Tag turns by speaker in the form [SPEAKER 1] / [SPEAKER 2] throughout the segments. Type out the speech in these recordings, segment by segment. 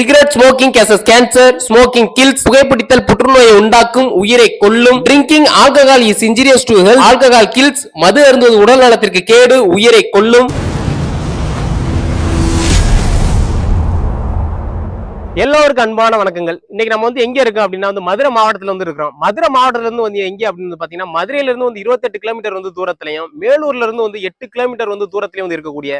[SPEAKER 1] Cigarette smoking causes cancer, smoking kills, புகைப்பிடித்தல் புற்றுநோயை உண்டாக்கும், உயிரை கொல்லும். Drinking alcohol is injurious to health, alcohol kills, மது அருந்துவது உடல் நலத்திற்கு கேடு, உயிரை கொல்லும். எல்லோருக்கும் அன்பான வணக்கங்கள். இன்னைக்கு நம்ம எங்க இருக்கோம் அப்படின்னா மதுரை மாவட்டத்துல இருக்கிறோம். மதுரை மாவட்டத்துல இருந்து எங்க அப்படின்னு பாத்தீங்கன்னா மதுரையில இருந்து 28 கிலோமீட்டர் தூரத்திலையும், மேலூர்ல இருந்து 8 கிலோமீட்டர் தூரத்திலையும் இருக்கக்கூடிய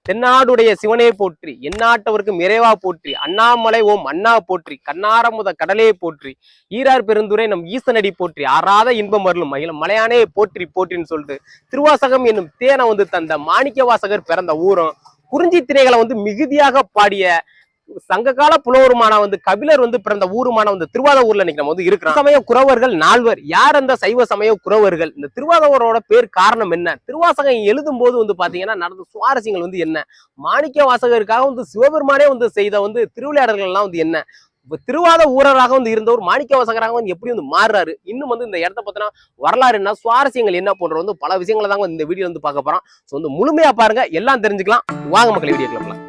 [SPEAKER 1] தென்னாடுடைய சிவனே போற்றி, எந்நாட்டவருக்கும் இறைவா போற்றி, அண்ணாமலை ஓம் அண்ணா போற்றி, கண்ணாரமுத கடலே போற்றி, ஈரார் பெருந்துரை நம் ஈசனடி போற்றி, ஆறாத இன்பம் வரலும் மகிழும் மலையானே போற்றி போற்றின்னு சொல்லிட்டு திருவாசகம் என்னும் தேனை தந்த மாணிக்க வாசகர் பிறந்த ஊரும், குறிஞ்சி திரைகளை மிகுதியாக பாடிய சங்ககால புலவருமான கபிலர் பிறந்த ஊருமான திருவாதூர்ல இன்னைக்கு நம்ம இருக்கிறோம். சமய குறவர்கள் 4 யார் அந்த சைவ சமய குறவர்கள்? இந்த திருவாதூரோட பேர் காரணம் என்ன? திருவாசகம் எழுதும் போது பாத்தீங்கன்னா நடந்த சுவாரஸ்யங்கள் என்ன? மாணிக்க வாசகருக்காக சிவபெருமானே செய்த திருவிளையாடல்கள் எல்லாம் என்ன? திருவாத ஊரராக இருந்தவர் மாணிக்க வாசகராக எப்படி மாறுறாரு? இன்னும் இந்த இடத்த பத்தினா வரலாறு என்ன, சுவாரஸ்யங்கள் என்ன போன்ற பல விஷயங்களை தாங்க இந்த வீடியோ பார்க்க போறோம். முழுமையா பாருங்க, எல்லாம் தெரிஞ்சுக்கலாம். வாங்க மக்கள் வீடியோ கிளம்பலாம்.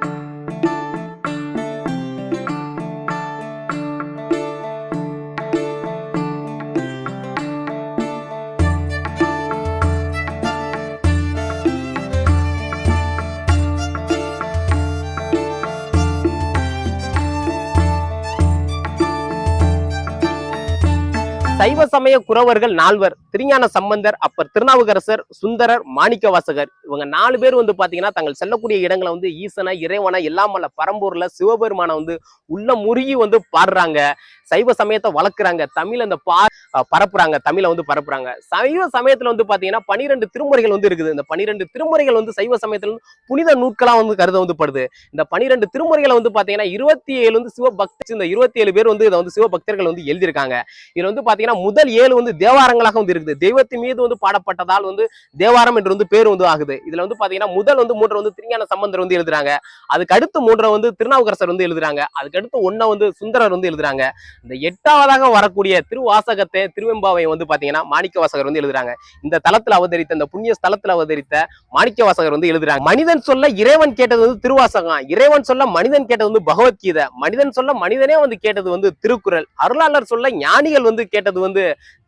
[SPEAKER 1] சைவ சமய குறவர்கள் 4 திருஞான சம்பந்தர், அப்பர் திருநாவுக்கரசர், சுந்தரர், மாணிக்க வாசகர். இவங்க 4 பேர் பாத்தீங்கன்னா தங்கள் செல்லக்கூடிய இடங்களை ஈசனை, இறைவனை, எல்லாம் அல்ல பரம்பூர்ல சிவபெருமான உள்ள முருகி பாடுறாங்க. சைவ சமயத்தை வளர்க்குறாங்க, தமிழ் அந்த பரப்புறாங்க, தமிழை பரப்புறாங்க. சைவ சமயத்துல பாத்தீங்கன்னா 12 திருமுறைகள் இருக்குது. இந்த 12 திருமுறைகள் சைவ சமயத்துல புனித நூட்களா கருதப்படுது. இந்த 12 திருமுறைகளை பாத்தீங்கன்னா 27 சிவபக்தி, இந்த 27 பேர் இதை சிவபக்தர்கள் எழுதியிருக்காங்க. இதுல பாத்தீங்கன்னா முதல் 7 தேவாரங்களாக இருக்குது. தெய்வத்தின் மீது பாடப்பட்டதால் தேவாரம் என்று பேர் ஆகுது. இதுல பாத்தீங்கன்னா முதல் 3 திருஞான சம்பந்தர் எழுதுறாங்க. அதுக்கு அடுத்து 3 திருநாவுக்கரசர் எழுதுறாங்க. அதுக்கு அடுத்து 1 சுந்தரர் எழுதுறாங்க. இந்த 8வதாக வரக்கூடிய திருவாசகத்தை, திருவெம்பாவை பாத்தீங்கன்னா மாணிக்க வாசகர் எழுதுறாங்க. இந்த தலத்துல அவதரித்த, இந்த புண்ணிய ஸ்தலத்துல அவதரித்த மாணிக்க வாசகர் எழுதுறாங்க. மனிதன் சொல்ல இறைவன் கேட்டது திருவாசகம், இறைவன் சொல்ல மனிதன் கேட்டது பகவத்கீதை, மனிதன் சொல்ல மனிதனே கேட்டது திருக்குறள், அருளாளர் சொல்ல ஞானிகள் கேட்டது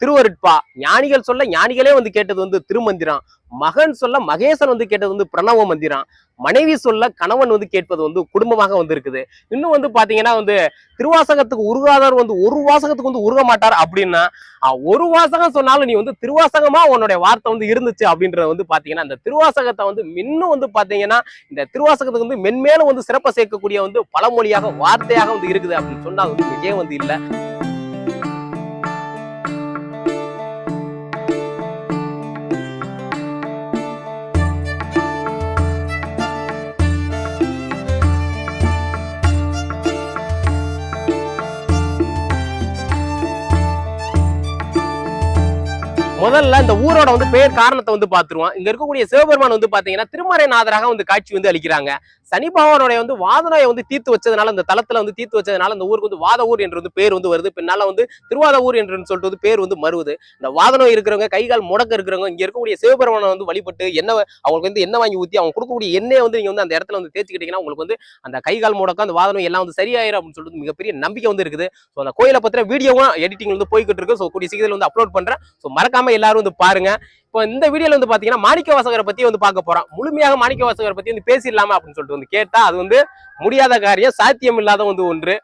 [SPEAKER 1] திருவருட்பா, ஞானிகள் சொல்ல ஞானிகளே கேட்டது திருமந்திரம், மகன் சொல்ல மகேசன் கேட்டது பிரணவ மந்திரம், மனைவி சொல்ல கணவன் கேட்பது குடும்பமாக இருக்குது. இன்னும் பாத்தீங்கன்னா திருவாசகத்துக்கு உருகாதவர் ஒரு வாசகத்துக்கு உருக மாட்டார். அப்படின்னா ஒரு வாசகம் சொன்னாலும் நீ திருவாசகமா உன்னுடைய வார்த்தை இருந்துச்சு அப்படின்றது பாத்தீங்கன்னா இந்த திருவாசகத்தை இன்னும் பாத்தீங்கன்னா இந்த திருவாசகத்துக்கு மென்மேலும் சிறப்பை சேர்க்கக்கூடிய பழமொழியாக வார்த்தையாக இருக்குது அப்படின்னு சொன்னா விஜயம் இல்ல. முதல்ல இந்த ஊரோட பெயர் காரணத்தை பாத்துருவோம். இங்க இருக்கக்கூடிய சிவபெருமான் பாத்தீங்கன்னா திருமறைநாதராக காட்சி அளிக்கிறாங்க. சனி பகவானுடைய வாதநோயை தீர்த்து வச்சதுனால, இந்த தளத்துல தீர்த்து வச்சதுனால இந்த ஊருக்கு வாத ஊர் என்று பேர் வருது. பின்னால திருவாத ஊர் என்று சொல்லிட்டு பேர் மறுவுது. இந்த வாதநோய் இருக்கிறவங்க, கைகால் முடக்க இருக்கிறவங்க இங்க இருக்கக்கூடிய சிவபெருமானை வழிபட்டு என்ன அவங்களுக்கு என்ன வாங்கி ஊத்தி அவங்க கொடுக்கக்கூடிய எண்ணெய் நீங்க அந்த இடத்துல தேய்ச்சிக்கிட்டீங்கன்னா உங்களுக்கு அந்த கைகால் முடக்கம், அந்த வாதநோய் எல்லாம் சரியாயிரும் அப்படின்னு சொல்லிட்டு மிகப்பெரிய நம்பிக்கை இருக்குது. ஸோ அந்த கோயிலை பத்திர வீடியோவும் எடிட்டிங் போய்கிட்டு இருக்கு. ஸோ கூடிய சீக்கிரத்தில் அப்லோட் பண்றேன். ஸோ மறக்காம எல்லாரும் பாருங்க. இப்போ இந்த வீடியோல பாத்தீங்கன்னா மாணிக்க வாசகரை பத்தி பார்க்க போறோம். முழுமையாக மாணிக்க வாசகரை பத்தி பேசிடலாமா அப்படின்னு சொல்லிட்டு கேட்டா அது முடியாத காரியம், சாத்தியம் இல்லாத ஒன்று.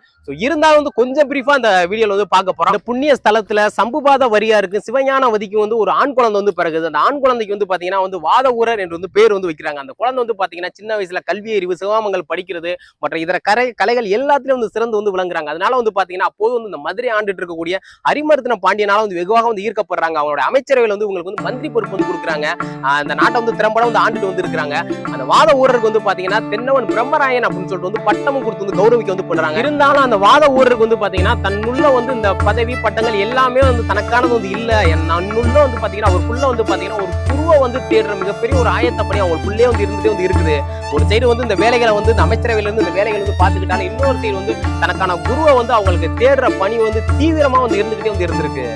[SPEAKER 1] இருந்தாலும் கொஞ்சம் பிரீஃபா அந்த வீடியோல பார்க்க போறோம். புண்ணிய ஸ்தலத்துல சம்புபாத வரியாருக்கு சிவஞானவதிக்கு ஒரு ஆண் குழந்தை பிறகுது. அந்த ஆண் குழந்தைக்கு பாத்தீங்கன்னா வாத ஊரர் என்று பேர் வைக்கிறாங்க. அந்த குழந்தை பாத்தீங்கன்னா சின்ன வயசுல கல்வி அறிவு, சிவாமங்கள் படிக்கிறது மற்ற இதர கலைகள் எல்லாத்திலும் சிறந்து விளங்குறாங்க. அதனால பாத்தீங்கன்னா அப்போது இந்த மதுரை ஆண்டுட்டு இருக்கக்கூடிய அரிமர்த்தன பாண்டியனால வெகுவாக ஈர்க்கப்படுறாங்க. அவங்களோட அமைச்சரவையில் உங்களுக்கு மந்திரி பொறுப்பு கொடுக்குறாங்க. அந்த நாட்டை திறம்பட ஆண்டுட்டு இருக்கிறாங்க. அந்த வாத ஊரருக்கு பாத்தீங்கன்னா தென்னவன் பிரம்மராயன் அப்படின்னு சொல்லிட்டு பட்டமும் கொடுத்து கௌரவிக்க பண்றாங்க. இருந்தாலும் அந்த வாத ஊருக்கு பாத்தீங்கன்னா தன்னுள்ள இந்த பதவி பட்டங்கள் எல்லாமே தனக்கானது இல்ல. நன்னுள்ள பாத்தீங்கன்னா அவருக்குள்ள பாத்தீங்கன்னா ஒரு குருவை தேடுற மிகப்பெரிய ஒரு ஆயத்தப்படி அவங்களுக்குள்ளே இருந்துட்டே இருக்குது. ஒரு சைடு இந்த வேலைகளை இந்த அமைச்சரவையில இருந்து இந்த வேலைகளை பார்த்துக்கிட்டாலும், இன்னொரு சைடு தனக்கான குருவை அவங்களுக்கு தேடுற பணி தீவிரமா இருந்துகிட்டே இருந்திருக்கு.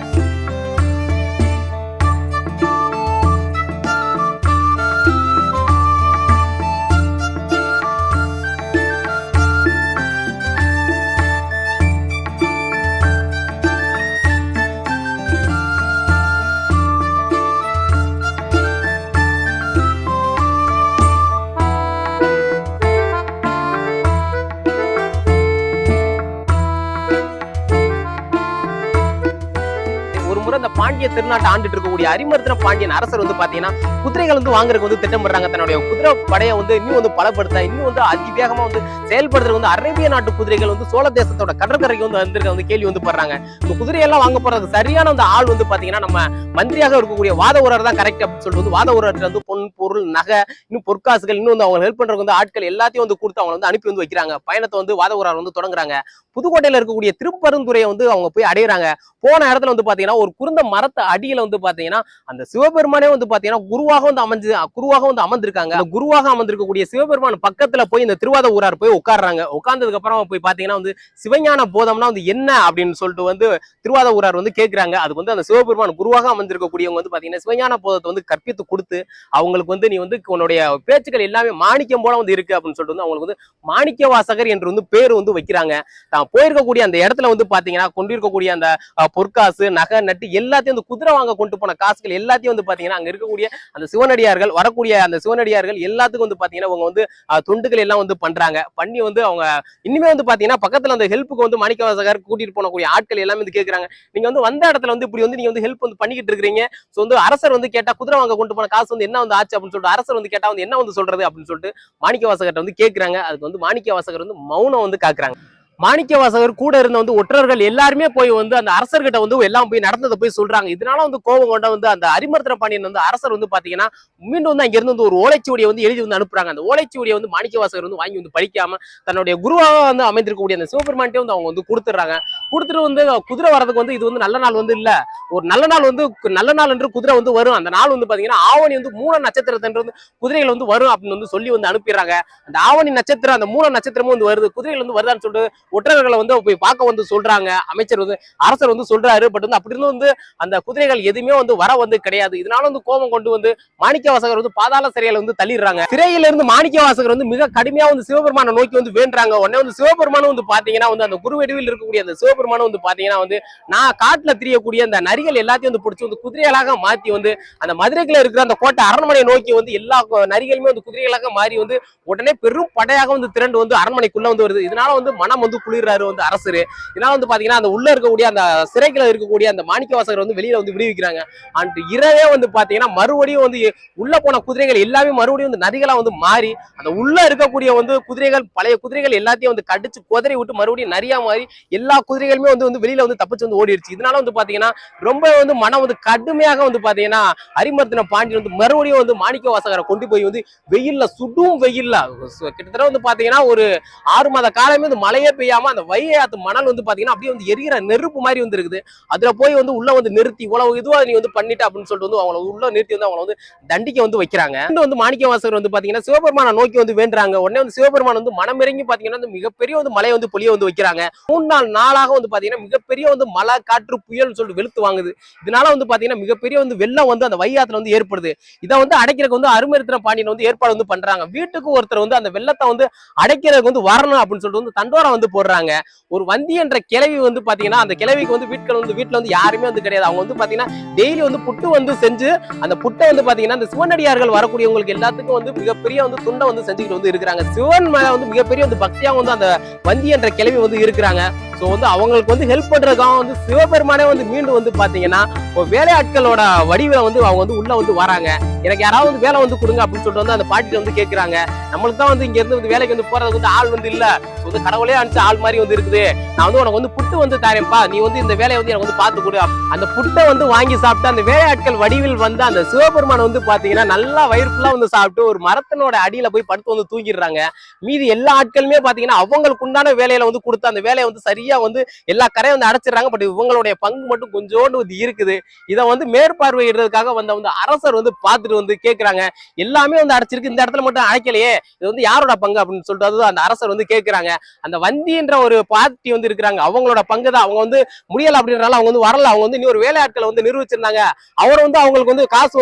[SPEAKER 1] இந்த பாண்டிய திருநாட்டை ஆண்டுட்டு இருக்கக்கூடிய அரிமர்த்தன பாண்டியன் அரசர் வந்து பாத்தீங்கன்னா குதிரைகள் வந்து வாங்குறதுக்கு வந்து திட்டமிடுறாங்க. தன்னுடைய குதிரை படையை வந்து இன்னும் வந்து பலப்படுத்த, இன்னும் வந்து அதிவேகமா வந்து செயல்படுறது வந்து அரேபிய நாட்டு குதிரைகள் வந்து சோழ தேசத்தோட கடற்கரைக்கு வந்து வந்திருக்க வந்து கேள்வி வந்து படுறாங்க. இந்த குதிரையெல்லாம் வாங்க போறதுக்கு சரியான அந்த ஆள் வந்து பாத்தீங்கன்னா நம்ம மந்திரியாக இருக்கக்கூடிய வாதவூரர் தான் கரெக்ட் அப்படின்னு சொல்லிட்டு வந்து வாதவூரர் வந்து பொன் பொருள் நகை இன்னும் பொற்காசுகள் இன்னும் வந்து அவங்க ஹெல்ப் பண்றதுக்கு வந்து ஆட்கள் எல்லாத்தையும் வந்து கொடுத்து அவங்க வந்து அனுப்பி வந்து வைக்கிறாங்க. பயணத்தை வந்து வாதவூரர் வந்து தொடங்குறாங்க. புதுக்கோட்டையில இருக்கக்கூடிய திருப்பரந்துரையை வந்து அவங்க போய் அடையிறாங்க. போன இடத்துல வந்து பாத்தீங்கன்னா ஒரு குருந்த மரத்து அடியில வந்து பாத்தீங்கன்னா அந்த சிவபெருமானே வந்து பாத்தீங்கன்னா குருவாக வந்து அமர்ந்திருக்காங்க. குருவாக அமர்ந்திருக்கக்கூடிய சிவபெருமான் பக்கத்துல போய் இந்த திருவாத ஊரார் போய் உட்கார்றாங்க. உட்கார்ந்ததுக்கு அப்புறம் போய் பாத்தீங்கன்னா வந்து சிவஞான போதம்னா வந்து என்ன அப்படின்னு சொல்லிட்டு வந்து திருவாத ஊரார் வந்து கேட்கிறாங்க. அதுக்கு வந்து அந்த சிவபெருமான் குருவாக அமர்ந்திருக்கக்கூடியவங்க வந்து பாத்தீங்கன்னா சிவஞான போதத்தை வந்து கற்பித்து கொடுத்து அவங்களுக்கு வந்து நீ வந்து உன்னுடைய பேச்சுக்கள் எல்லாமே மாணிக்கம் போல வந்து இருக்கு அப்படின்னு சொல்லிட்டு வந்து அவங்களுக்கு வந்து மாணிக்க வாசகர் என்று வந்து பேரு வந்து வைக்கிறாங்க. தான் போயிருக்கக்கூடிய அந்த இடத்துல வந்து பாத்தீங்கன்னா கொண்டிருக்கக்கூடிய அந்த பொற்காசு நகை நட்டு எல்லாத்தையும் வந்து குதிரை வாங்க கொண்டு போன காசுகள் எல்லாத்தையும் வந்து பாத்தீங்கன்னா அங்க இருக்கக்கூடிய அந்த சிவனடியார்கள் வரக்கூடிய அந்த சிவனடியார்கள் எல்லாத்துக்கும் வந்து பாத்தீங்கன்னா அவங்க வந்து தொண்டுகள் எல்லாம் வந்து பண்றாங்க. பண்ணி வந்து அவங்க இனிமே வந்து பாத்தீங்கன்னா பக்கத்துல அந்த ஹெல்ப்புக்கு வந்து மாணிக்கவாசகர் கூட்டிட்டு போனக்கூடிய ஆட்கள் எல்லாமே வந்து கேட்கறாங்க. நீங்க வந்து வந்த இடத்துல வந்து இப்படி வந்து நீங்க வந்து ஹெல்ப் வந்து பண்ணிக்கிட்டு இருக்கீங்க. சோ வந்து அரசர் வந்து கேட்டா குதிரை வாங்க கொண்டு போன காசு வந்து என்ன வந்து ஆச்சு அப்படின்னு சொல்லிட்டு அரசர் வந்து கேட்டா வந்து என்ன வந்து சொல்றது அப்படின்னு சொல்லிட்டு மாணிக்கவாசகர்ட்ட வந்து கேட்கறாங்க. அதுக்கு வந்து மாணிக்கவாசகர் வந்து மௌனம் வந்து காக்குறாங்க. மாணிக்கவாசகர் கூட இருந்த வந்து ஒற்றர்கள் எல்லாருமே போய் வந்து அந்த அரசர்கிட்ட வந்து எல்லாம் போய் நடந்ததை போய் சொல்றாங்க. இதனால வந்து கோபம் கொண்ட வந்து அந்த அரிமர்த்தன பாண்டியன் வந்து அரசர் வந்து பாத்தீங்கன்னா மீண்டும் வந்து அங்க இருந்து வந்து ஒரு ஓலைச்சுவடியை வந்து எழுதி வந்து அனுப்புறாங்க. அந்த ஓலைச்சுவடியை வந்து மாணிக்கவாசகர் வந்து வாங்கி வந்து படிக்காம தன்னுடைய குருவாக வந்து அமைந்திருக்கக்கூடிய அந்த சிவபெருமான்ட்டே வந்து அவங்க வந்து கொடுத்துறாங்க. கொடுத்துட்டு வந்து குதிரை வரதுக்கு வந்து இது வந்து நல்ல நாள் வந்து இல்ல, ஒரு நல்ல நாள் வந்து நல்ல நாள் என்று குதிரை வந்து வரும். அந்த நாள் வந்து பாத்தீங்கன்னா ஆவணி வந்து மூல நட்சத்திரத்தன்று வந்து குதிரைகள் வந்து வரும் அப்படின்னு வந்து சொல்லி வந்து அனுப்பிடுறாங்க. அந்த ஆவணி நட்சத்திரம் அந்த மூல நட்சத்திரமும் வந்து வருது, குதிரைகள் வந்து வருதான்னு சொல்லிட்டு ஒற்றர்களை வந்து போய் பார்க்க வந்து சொல்றாங்க. அமைச்சர் வந்து அரசர் வந்து சொல்றாரு. பட் வந்து அப்படி இருந்து வந்து அந்த குதிரைகள் எதுவுமே வந்து வர வந்து கிடையாது. இதனால வந்து கோபம் கொண்டு வந்து மாணிக்கவாசகர் வந்து பாதாள சிறையில வந்து தள்ளிடுறாங்க. சிறையில இருந்து மாணிக்கவாசகர் வந்து மிக கடுமையா வந்து சிவபெருமானை நோக்கி வந்து வேண்டுறாங்க. உடனே வந்து சிவபெருமானும் வந்து பாத்தீங்கன்னா வந்து அந்த குருவடிவில் இருக்கக்கூடிய அந்த சிவபெருமானும் வந்து பாத்தீங்கன்னா வந்து நான் காட்டுல திரியக்கூடிய அந்த நரிகள் எல்லாத்தையும் வந்து பிடிச்சி வந்து குதிரைகளாக மாத்தி வந்து அந்த மதுரைக்குள்ள இருக்கிற அந்த கோட்டை அரண்மனை நோக்கி வந்து எல்லா நரிகளுமே வந்து குதிரைகளாக மாறி வந்து உடனே பெரும் படையாக வந்து திரண்டு வந்து அரண்மனைக்குள்ள வந்து வருது. இதனால வந்து மனம் வந்து குளிர்றாரு வந்து அரசரு. இதனால வந்து பாத்தீங்கன்னா அந்த உள்ள இருக்கக்கூடிய அந்த சிறைக்குள்ள இருக்கக்கூடிய அந்த மாணிக்கவாசகர் வந்து வெளியில வந்து விடுவிக்கிறாங்க. அண்ட் இரவே வந்து பாத்தீங்கன்னா மறுபடியும் வந்து உள்ள போன குதிரைகள் எல்லாமே மறுபடியும் வந்து நதிகளா வந்து மாறி அந்த உள்ள இருக்கக்கூடிய வந்து குதிரைகள் பழைய குதிரைகள் எல்லாத்தையும் வந்து கடிச்சு குதிரை விட்டு மறுபடியும் நிறைய மாறி எல்லா குதிரைகளுமே வந்து வெளியில வந்து தப்பிச்சு வந்து ஓடிடுச்சு. இதனால வந்து பாத்தீங்கன்னா ரொம்ப வந்து மனம் வந்து கடுமையாக வந்து பாத்தீங்கன்னா அரிமர்த்தன பாண்டியன் வந்து மறுபடியும் வந்து மாணிக்கவாசகரை கொண்டு போய் வந்து வெயில்ல சுடும் வெயில்ல கிட்டத்தட்ட வந்து பாத்தீங்கன்னா ஒரு 6 மாத காலமே வந்து மழையே பெய்யாம அந்த வையாத்து மணல் வந்து பாத்தீங்கன்னா அப்படியே வந்து எரிகிற நெருப்பு மாதிரி வந்து இருக்குது. அதுல போய் வந்து உள்ள வந்து நிறுத்தி இவ்வளவு இதுவா நீ வந்து பண்ணிட்டு அப்படின்னு சொல்லிட்டு வந்து அவங்களை உள்ள நிறுத்தி வந்து அவங்களை வந்து தண்டிக்க வந்து வைக்கிறாங்க. வந்து மாணிக்கவாசகர் வந்து பாத்தீங்கன்னா சிவபெருமானை நோக்கி வந்து வேண்டுறாங்க. உடனே வந்து சிவபெருமான் வந்து மனமிறங்கி பாத்தீங்கன்னா மிகப்பெரிய வந்து மழை வந்து பொழிய வந்து வைக்கிறாங்க. 3 நாளாக வந்து பாத்தீங்கன்னா மிகப்பெரிய வந்து மழை காற்று புயல் சொல்லிட்டு வெளுத்து வாங்குது. இதனால வந்து பாத்தீங்கன்னா மிகப்பெரிய வந்து வெள்ளம் வந்து அந்த வையாத்துல வந்து ஏற்படுது. இதை வந்து அடைக்கிறதுக்கு வந்து அரிமர்த்தன பாண்டியன் வந்து ஏற்பாடு வந்து பண்றாங்க. வீட்டுக்கு ஒருத்தர் வந்து அந்த வெள்ளத்தை வந்து அடைக்கிறதுக்கு வந்து வரணும் அப்படின்னு சொல்லிட்டு வந்து தண்டோரம் வந்து போடுறாங்க. ஒரு வந்தி என்ற கிழவி வந்து பாத்தீங்கன்னா அந்த கிழவிக்கு வந்து வீட்டுல வந்து யாருமே வந்து கிடையாது. அவங்க வந்து பாத்தீங்கன்னா டெய்லி வந்து புட்டு வந்து செஞ்சு அந்த புட்டை வந்து பாத்தீங்கன்னா அந்த சிவனடியார்கள் வரக்கூடியவங்களுக்கு எல்லாத்துக்கும் வந்து மிகப்பெரிய வந்து துண்டை வந்து செஞ்சுக்கிட்டு வந்து இருக்கிறாங்க. சிவன் மேல வந்து மிகப்பெரிய வந்து பக்தியா வந்து அந்த வந்தி என்ற கிழவி வந்து இருக்கிறாங்க. சோ வந்து அவங்களுக்கு வந்து ஹெல்ப் பண்றதுக்காக வந்து சிவபெருமானே வந்து மீண்டும் வந்து பாத்தீங்கன்னா வேலையாட்களோட வடிவில வந்து அவங்க வந்து உள்ள வந்து வராங்க. எனக்கு யாராவது வந்து வேலை வந்து கொடுங்க அப்படின்னு சொல்லிட்டு வந்து அந்த பாட்டிட்டு வந்து கேட்கிறாங்க. நம்மளுக்கு தான் வந்து இங்க இருந்து வந்து வேலைக்கு வந்து போறதுக்கு வந்து ஆள் வந்து இல்ல, வந்து கடவுளே அனுப்பிச்ச ஆள் மாதிரி வந்து இருக்குது. நான் வந்து உனக்கு வந்து புட்டு வந்து தரேன்ப்பா, நீ வந்து இந்த வேலையை வந்து எனக்கு வந்து பாத்து கொடு. அந்த புட்டை வந்து வாங்கி சாப்பிட்டு அந்த வேலையாட்கள் வடிவில் வந்து அந்த சிவபெருமான் வந்து பாத்தீங்கன்னா நல்லா வயிறு ஃபுல்லா வந்து சாப்பிட்டு ஒரு மரத்தினோட அடியில போய் படுத்து வந்து தூங்கிடுறாங்க. மீதி எல்லா ஆட்களுமே பாத்தீங்கன்னா அவங்களுக்கு உண்டான வேலையில வந்து கொடுத்து அந்த வேலையை வந்து சரியா வந்து எல்லா கரையை வந்து அடைச்சிடறாங்க. பட் இவங்களுடைய பங்கு மட்டும் கொஞ்சோண்டு வந்து இருக்குது. இதை வந்து மேற்பார்வையிடுறதுக்காக வந்து அரசர் வந்து பார்த்துட்டு வந்து கேட்கிறாங்க, எல்லாமே வந்து அடைச்சிருக்கு, இந்த இடத்துல மட்டும் அடைக்கலையே, இது வந்து யாரோட பங்கு அப்படின்னு சொல்லிட்டு அந்த அரசர் வந்து கேட்கிறாங்க. அந்த வந்தின்ற ஒரு பார்ட்டி வந்து இருக்கிறாங்க, அவங்களோட பங்கு தான். அவங்க வந்து முடியல அப்படின்றனால அவங்க வந்து வரல. அவங்க வந்து இன்னொரு வேலையாட்களை வந்து நிரூபிச்சிருந்தாங்க. அவர் வந்து அவங்களுக்கு வந்து காசு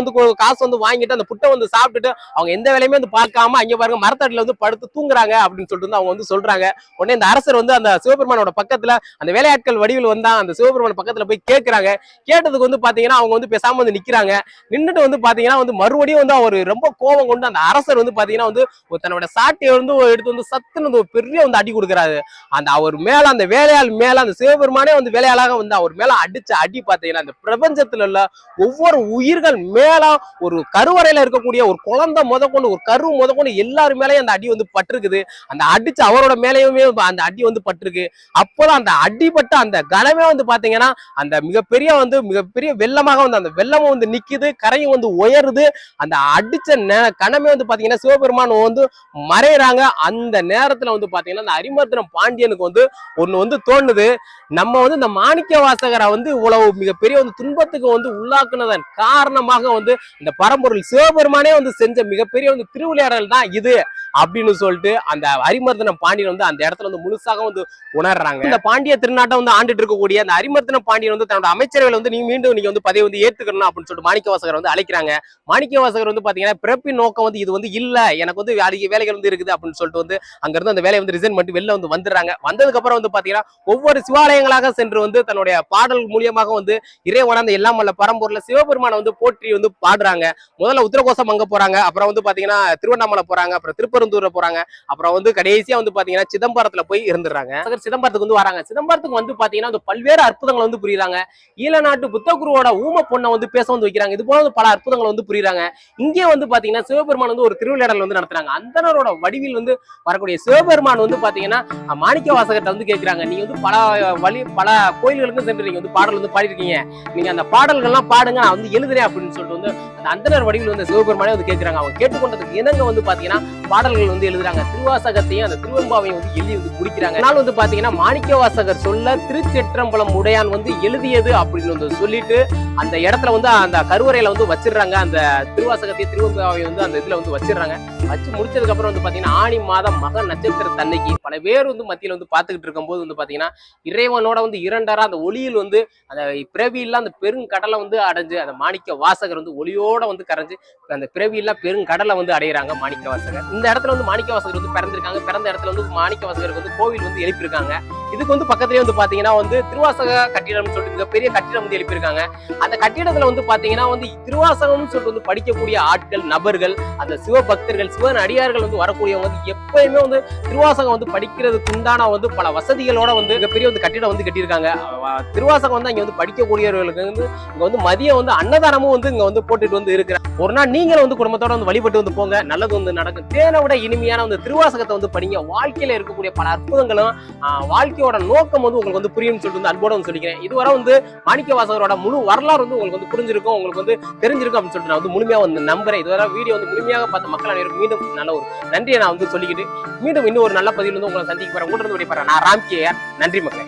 [SPEAKER 1] வந்து வாங்கிட்டு அந்த புட்டை வந்து சாப்பிட்டுட்டு அவங்க எந்த வேலையுமே வந்து பார்க்காம அங்க பாருங்க மரத்தடியில வந்து படுத்து தூங்குறாங்க அப்படின்னு சொல்லிட்டு அவங்க வந்து சொல்றாங்க. உடனே இந்த அரசர் வந்து அந்த சிவபெருமானோட பக்கத்துல பக்கத்துல அந்த வேலையாட்கள் வடிவில் வந்தா அந்த சிவபெருமான் பக்கத்துல போய் கேட்கிறாங்க. கேட்டதுக்கு வந்து பாத்தீங்கன்னா அவங்க வந்து பேசாம வந்து நிக்கிறாங்க. நின்றுட்டு வந்து பாத்தீங்கன்னா வந்து மறுபடியும் வந்து அவர் ரொம்ப கோபம் கொண்டு அந்த அரசர் வந்து பாத்தீங்கன்னா வந்து தன்னோட சாட்டையை வந்து எடுத்து வந்து சத்துன்னு வந்து ஒரு பெரிய வந்து அடி கொடுக்குறாரு. அந்த அவர் மேல அந்த வேலையாள் மேல அந்த சிவபெருமானே வந்து வேலையாளாக வந்து அவர் மேல அடிச்ச அடி பாத்தீங்கன்னா அந்த பிரபஞ்சத்துல உள்ள ஒவ்வொரு உயிர்கள் மேல ஒரு கருவறையில இருக்கக்கூடிய ஒரு குழந்தை முதற்கொண்டு ஒரு கரு முதற்கொண்டு எல்லாரும் மேலேயும் அந்த அடி வந்து பட்டிருக்குது. அந்த அடிச்சு அவரோட மேலேயுமே அந்த அடி வந்து பட்டிருக்கு. அப்போதான் அந்த அடிபட்ட அந்த கனமே வந்து பாத்தீங்கன்னா அந்த மிகப்பெரிய வெள்ளமாக வந்து அந்த வெள்ளமும் வந்து நிக்குது, கரையும் வந்து உயருது. அந்த அடிச்ச கனமே வந்து பாத்தீங்கன்னா சிவபெருமான் வந்து மறைறாங்க. அந்த நேரத்துல வந்து பாத்தீங்கன்னா அந்த அரிமர்தனம் பாண்டியனுக்கு வந்து ஒண்ணு வந்து தோணுது. நம்ம வந்து இந்த மாணிக்க வாசகரை வந்து இவ்வளவு மிகப்பெரிய வந்து துன்பத்துக்கு வந்து உள்ளாக்குனதன் காரணமாக வந்து இந்த பரம்பொருள் சிவபெருமானே வந்து செஞ்ச மிகப்பெரிய வந்து திருவிளையாடல் தான் இது அப்படின்னு சொல்லிட்டு அந்த அரிமர்தனம் பாண்டியன் வந்து அந்த இடத்துல வந்து முழுசாக வந்து உணர்றாங்க. இந்த பாண்டிய திருநாட்டை வந்து ஆண்டுட்டு இருக்கக்கூடிய அந்த அரிமர்தன பாண்டியன் வந்து தன்னோட அமைச்சரவையில் வந்து நீங்க வந்து பதவி வந்து ஏத்துக்கணும் அப்படின்னு சொல்லிட்டு மாணிக்க வாசகர் வந்து அழைக்கிறாங்க. மாணிக்க வாசகர் வந்து பாத்தீங்கன்னா பிறப்பின் நோக்கம் வந்து இது வந்து இல்ல, எனக்கு வந்து அதிக வேலைகள் வந்து இருக்குது அப்படின்னு சொல்லிட்டு வந்து அங்க இருந்து அந்த வேலையை வந்து ரிசைன் பண்ணிட்டு வெளில வந்து வந்துடுறாங்க. வந்ததுக்கு அப்புறம் வந்து பாத்தீங்கன்னா ஒவ்வொரு சிவாலயங்களாக சென்று வந்து தன்னுடைய பாடல் மூலியமாக வந்து இறைவன அந்த எல்லாம் வல்ல பரம்பொருள்ல சிவபெருமானை வந்து போற்றி வந்து பாடுறாங்க. முதல்ல உத்தரகோசம் அங்க போறாங்க, அப்புறம் வந்து பாத்தீங்கன்னா திருவண்ணாமலை போறாங்க, அப்புறம் திருப்பரந்தூர் போறாங்க, அப்புறம் வந்து கடைசியா வந்து பாத்தீங்கன்னா சிதம்பரத்துல போய் இருந்துறாங்க. சிதம்பரத்துக்கு வந்து வராங்க. சிதம்பரத்துக்கு வந்து பாத்தீங்கன்னா பல்வேறு அற்புதங்கள் வந்து புரியுறாங்க. ஈழ நாட்டு புத்தகுருவோட ஊம பொண்ணை வந்து பேச வந்து வைக்கிறாங்க. இது போல பல அற்புதங்கள் வந்து புரியுறாங்க. இங்கே வந்து பாத்தீங்கன்னா சிவபெருமான் வந்து ஒரு திருவிளையாடல் வந்து நடத்துறாங்க. அந்தனரோட வடிவில் வந்து வரக்கூடிய சிவபெருமான் வந்து பாத்தீங்கன்னா மாணிக்க வாசகர்கிட்ட வந்து கேட்கிறாங்க, நீங்க வந்து பல கோயில்களுக்கு சென்று நீங்க வந்து பாடல் வந்து பாடிருக்கீங்க, நீங்க அந்த பாடல்கள்லாம் பாடுங்க, நான் வந்து எழுதுறேன் அப்படின்னு சொல்லிட்டு வந்து அந்த அந்தனர் வடிவில் வந்து சிவபெருமானே வந்து கேட்கிறாங்க. அவங்க கேட்டுக்கொண்டதுக்கு இணங்க வந்து பாத்தீங்கன்னா பாடல்கள் வந்து எழுதுறாங்க. திருவாசகத்தையும் அந்த திருவெம்பாவையும் வந்து எழுதி வந்து முடிக்கிறாங்க. அதனால வந்து பாத்தீங்கன்னா மாணிக்க வாசகர் சொல்ல திருச்சிற்றம்பலம் உடையான் வந்து எழுதியது அப்படின்னு வந்து சொல்லிட்டு அந்த இடத்துல வந்து அந்த கருவறையில வந்து வச்சிடுறாங்க. அந்த திருவாசகத்தையும் திருவெம்பாவையும் வந்து அந்த இதுல வந்து வச்சிடுறாங்க. வச்சு முடிச்சதுக்கு அப்புறம் வந்து பாத்தீங்கன்னா ஆணி மாதம் மக நட்சத்திர தன்னைக்கு பல பேர் வந்து மத்தியில வந்து பாத்துக்கிட்டு இருக்கும் போது வந்து பாத்தீங்கன்னா இறைவனோட வந்து இரண்டரா அந்த ஒளியில் வந்து அந்த பிறவியில அந்த பெருங்கடலை வந்து அடைஞ்சு அந்த மாணிக்க வாசகர் வந்து ஒளியோட வந்து கரைஞ்சு அந்த பிறவியில பெருங்கடலை வந்து அடையிறாங்க மாணிக்க வாசகர். இந்த இடத்துல வந்து மாணிக்க வாசகர் வந்து பிறந்திருக்காங்க. பிறந்த இடத்துல வந்து மாணிக்க வாசகருக்கு வந்து கோவில் வந்து எழுப்பியிருக்காங்க. இதுக்கு வந்து பக்கத்துலயே வந்து பாத்தீங்கன்னா வந்து திருவாசக கட்டிடம் சொல்லிட்டு மிகப்பெரிய கட்டிடம் வந்து எழுப்பியிருக்காங்க. அந்த கட்டிடத்துல வந்து பாத்தீங்கன்னா வந்து திருவாசகம்னு சொல்லிட்டு வந்து படிக்கக்கூடிய ஆட்கள் நபர்கள் அந்த சிவபக்தர்கள் சிவன் அடியார்கள் வந்து வரக்கூடியவங்க வந்து எப்பயுமே வந்து திருவாசகம் வந்து படிக்கிறதுக்கு உண்டான வந்து பல வசதிகளோட வந்து மிகப்பெரிய வந்து கட்டிடம் வந்து கட்டியிருக்காங்க. திருவாசகம் வந்து அங்க வந்து படிக்கக்கூடியவர்களுக்கு வந்து இங்க வந்து மதியம் வந்து அன்னதானமும் வந்து இங்க வந்து போட்டுட்டு வந்து இருக்கிற ஒரு நாள் நீங்களும் வந்து குடும்பத்தோட வந்து வழிபட்டு வந்து போங்க, நல்லது வந்து நடக்கும். தேனை விட இனிமையான வந்து திருவாசகத்தை வந்து படிங்க. வாழ்க்கையில இருக்கக்கூடிய பல அற்புதங்களும் வாழ்க்கையோட நோக்கம் வந்து உங்களுக்கு வந்து புரியும் சொல்லிட்டு வந்து அன்போட வந்து சொல்லிக்கிறேன். இதுவரை வந்து மாணிக்க வாசகரோட முழு வரலாறு வந்து உங்களுக்கு வந்து புரிஞ்சிருக்கும், உங்களுக்கு வந்து தெரிஞ்சிருக்கும் அப்படின்னு சொல்லிட்டு நான் வந்து முழுமையா வந்து நம்புறேன். இதுவரை வீடியோ வந்து முழுமையாக பார்த்த மக்கள் அனைவரும் மீண்டும் நல்ல ஒரு நன்றியை நான் வந்து சொல்லிக்கிட்டு மீண்டும் இன்னும் ஒரு நல்ல பதிவில் வந்து உங்களை சந்திக்க போறேன். உங்கள்கிட்ட விடைபெறேன். நான் ராம்கேஆர். நன்றி மக்களே.